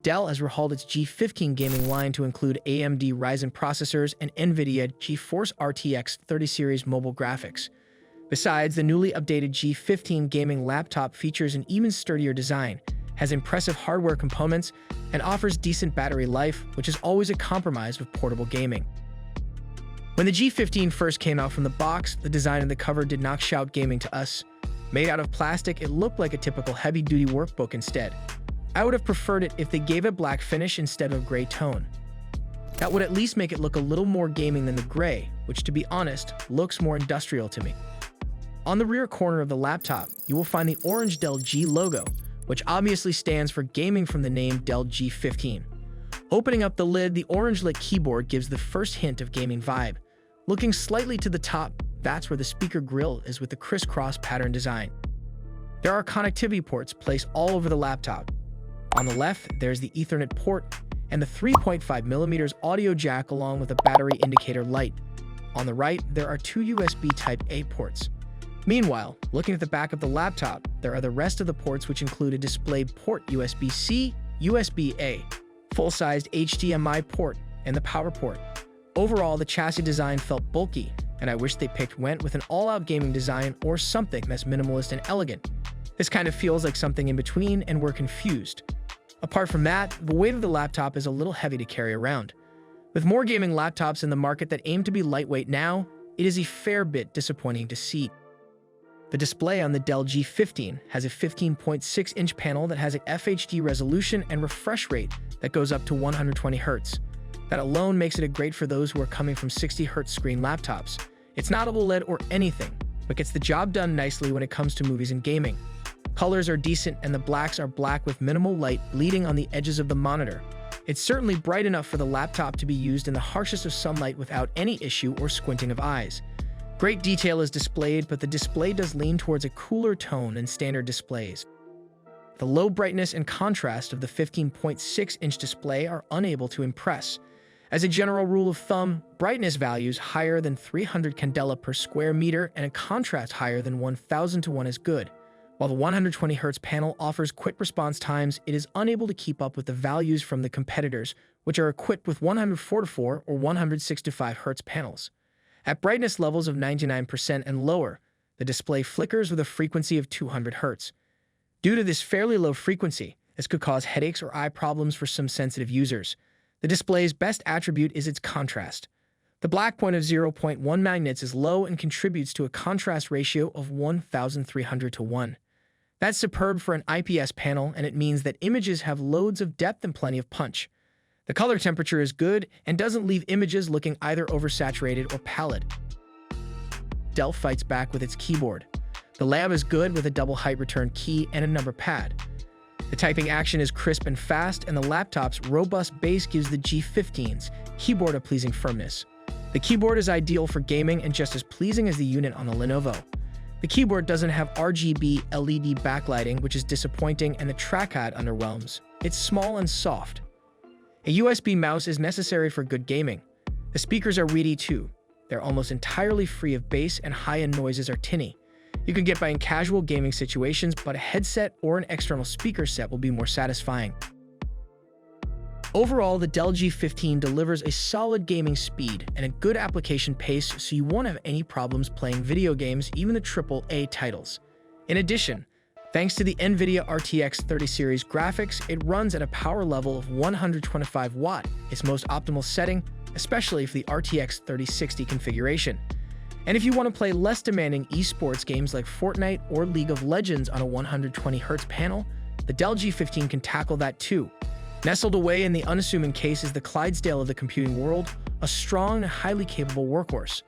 Dell has overhauled its G15 gaming line to include AMD Ryzen processors and NVIDIA GeForce RTX 30 series mobile graphics. Besides, the newly updated G15 gaming laptop features an even sturdier design, has impressive hardware components, and offers decent battery life, which is always a compromise with portable gaming. When the G15 first came out from the box, the design of the cover did not shout gaming to us. Made out of plastic, it looked like a typical heavy-duty workbook instead. I would have preferred it if they gave it black finish instead of gray tone. That would at least make it look a little more gaming than the gray, which to be honest, looks more industrial to me. On the rear corner of the laptop, you will find the orange Dell G logo, which obviously stands for gaming from the name Dell G15. Opening up the lid, the orange-lit keyboard gives the first hint of gaming vibe. Looking slightly to the top, that's where the speaker grille is with the crisscross pattern design. There are connectivity ports placed all over the laptop. On the left, there's the Ethernet port and the 3.5mm audio jack along with a battery indicator light. On the right, there are two USB Type-A ports. Meanwhile, looking at the back of the laptop, there are the rest of the ports, which include a display port USB-C, USB-A, full-sized HDMI port, and the power port. Overall, the chassis design felt bulky, and I wish they went with an all-out gaming design or something that's minimalist and elegant. This kind of feels like something in between, and we're confused. Apart from that, the weight of the laptop is a little heavy to carry around. With more gaming laptops in the market that aim to be lightweight now, it is a fair bit disappointing to see. The display on the Dell G15 has a 15.6-inch panel that has an FHD resolution and refresh rate that goes up to 120 Hz. That alone makes it great for those who are coming from 60 Hz screen laptops. It's not OLED or anything, but gets the job done nicely when it comes to movies and gaming. Colors are decent and the blacks are black with minimal light bleeding on the edges of the monitor. It's certainly bright enough for the laptop to be used in the harshest of sunlight without any issue or squinting of eyes. Great detail is displayed, but the display does lean towards a cooler tone than standard displays. The low brightness and contrast of the 15.6-inch display are unable to impress. As a general rule of thumb, brightness values higher than 300 candela per square meter and a contrast higher than 1000 to 1 is good. While the 120 Hz panel offers quick response times, it is unable to keep up with the values from the competitors, which are equipped with 144 or 165 Hz panels. At brightness levels of 99% and lower, the display flickers with a frequency of 200 Hz. Due to this fairly low frequency, this could cause headaches or eye problems for some sensitive users. The display's best attribute is its contrast. The black point of 0.1 nits is low and contributes to a contrast ratio of 1,300 to 1. That's superb for an IPS panel, and it means that images have loads of depth and plenty of punch. The color temperature is good and doesn't leave images looking either oversaturated or pallid. Dell fights back with its keyboard. The layout is good with a double height return key and a number pad. The typing action is crisp and fast, and the laptop's robust base gives the G15's keyboard a pleasing firmness. The keyboard is ideal for gaming and just as pleasing as the unit on the Lenovo. The keyboard doesn't have RGB LED backlighting, which is disappointing, and the trackpad underwhelms. It's small and soft. A USB mouse is necessary for good gaming. The speakers are reedy too. They're almost entirely free of bass, and high-end noises are tinny. You can get by in casual gaming situations, but a headset or an external speaker set will be more satisfying. Overall, the Dell G15 delivers a solid gaming speed and a good application pace, so you won't have any problems playing video games, even the AAA titles. In addition, thanks to the NVIDIA RTX 30 series graphics, it runs at a power level of 125 watt, its most optimal setting, especially for the RTX 3060 configuration. And if you want to play less demanding esports games like Fortnite or League of Legends on a 120 Hz panel, the Dell G15 can tackle that too. Nestled away in the unassuming case is the Clydesdale of the computing world, a strong and highly capable workhorse.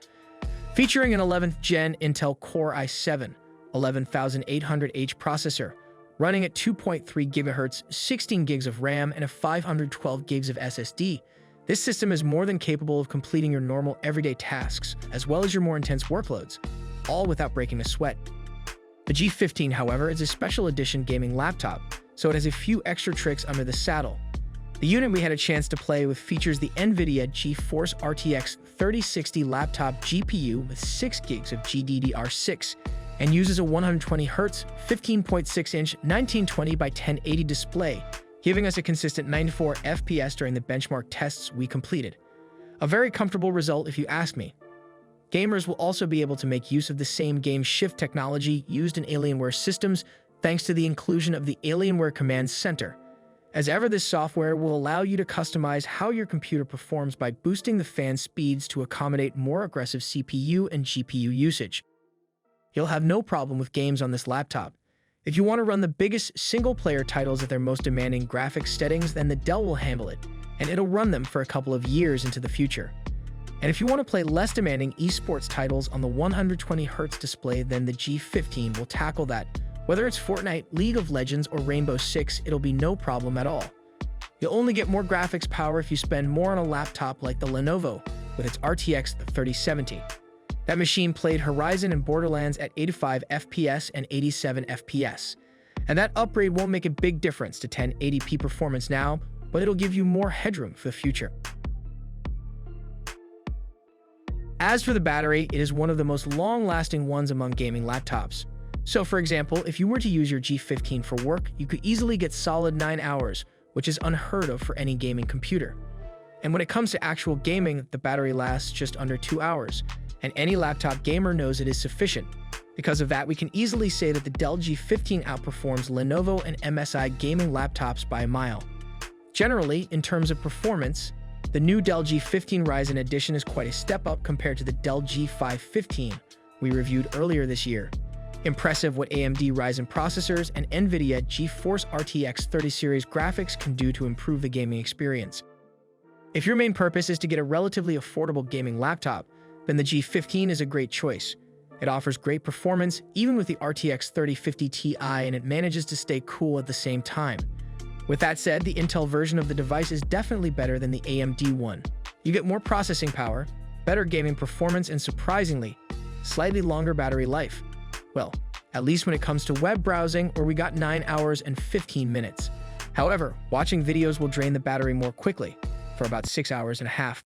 Featuring an 11th Gen Intel Core i7 11800H processor, running at 2.3 GHz, 16 gigs of RAM, and a 512 gigs of SSD, this system is more than capable of completing your normal everyday tasks, as well as your more intense workloads, all without breaking a sweat. The G15, however, is a special edition gaming laptop, so it has a few extra tricks under the saddle. The unit we had a chance to play with features the NVIDIA GeForce RTX 3060 laptop GPU with 6 gigs of GDDR6 and uses a 120Hz, 15.6-inch 1920 by 1080 display, giving us a consistent 94 FPS during the benchmark tests we completed. A very comfortable result if you ask me. Gamers will also be able to make use of the same game shift technology used in Alienware systems thanks to the inclusion of the Alienware Command Center. As ever, this software will allow you to customize how your computer performs by boosting the fan speeds to accommodate more aggressive CPU and GPU usage. You'll have no problem with games on this laptop. If you want to run the biggest single-player titles at their most demanding graphics settings, then the Dell will handle it, and it'll run them for a couple of years into the future. And if you want to play less demanding esports titles on the 120Hz display, then the G15 will tackle that. Whether it's Fortnite, League of Legends, or Rainbow Six, it'll be no problem at all. You'll only get more graphics power if you spend more on a laptop like the Lenovo with its RTX 3070. That machine played Horizon and Borderlands at 85 FPS and 87 FPS. And that upgrade won't make a big difference to 1080p performance now, but it'll give you more headroom for the future. As for the battery, it is one of the most long-lasting ones among gaming laptops. So for example, if you were to use your G15 for work, you could easily get solid 9 hours, which is unheard of for any gaming computer. And when it comes to actual gaming, the battery lasts just under 2 hours, and any laptop gamer knows it is sufficient. Because of that, we can easily say that the Dell G15 outperforms Lenovo and MSI gaming laptops by a mile. Generally, in terms of performance, the new Dell G15 Ryzen Edition is quite a step up compared to the Dell G515 we reviewed earlier this year. Impressive what AMD Ryzen processors and NVIDIA GeForce RTX 30 series graphics can do to improve the gaming experience. If your main purpose is to get a relatively affordable gaming laptop, then the G15 is a great choice. It offers great performance even with the RTX 3050 Ti, and it manages to stay cool at the same time. With that said, the Intel version of the device is definitely better than the AMD one. You get more processing power, better gaming performance, and surprisingly, slightly longer battery life. Well, at least when it comes to web browsing, where we got 9 hours and 15 minutes. However, watching videos will drain the battery more quickly, for about 6 hours and a half.